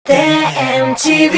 TMTV.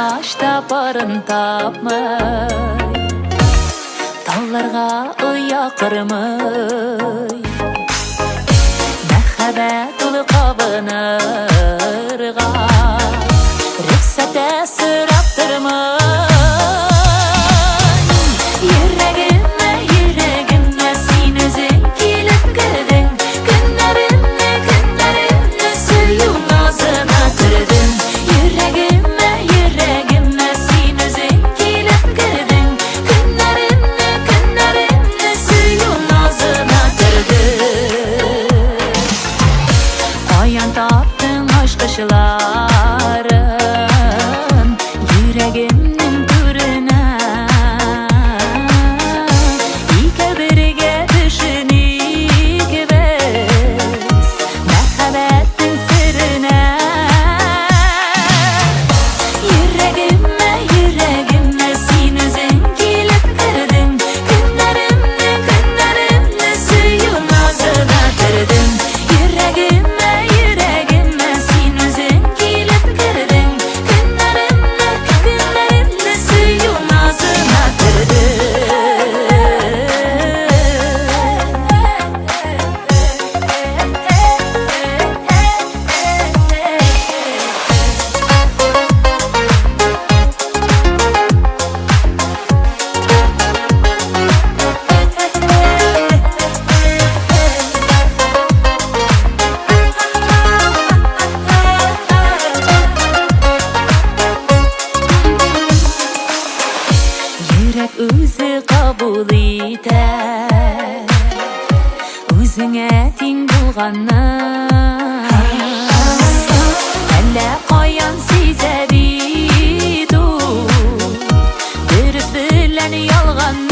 Ağaçta barın tapmay, dallarga uya kırmay, mehabet ulu kabınırga, rüksete sıraptırmay. Yüreğime, yüreğime sin özün kilip girdin, günlerimle, günlerimle suyun ağzına kırdın. Yüreğime, yüreğime sin özün kilip girdin, günlerimle, günlerimle suyun ağzına kırdın. Koyan taptın aşk ışıların yüreğimnin türüne. İki birge düşünük biz mehabetin sırrına. Yüreğime, yüreğime sin özün kilip girdin, günlerimle, günlerimle suyun ağzına kırdın. Yüreğime, yüreğime sin özün kilip girdin, günlerimle, günlerimle suyun ağzına kırdın. Yürek özü kabul eder, özüne ting bulganın. Әллә каян сизә бит ул, дөрес белән ялганны.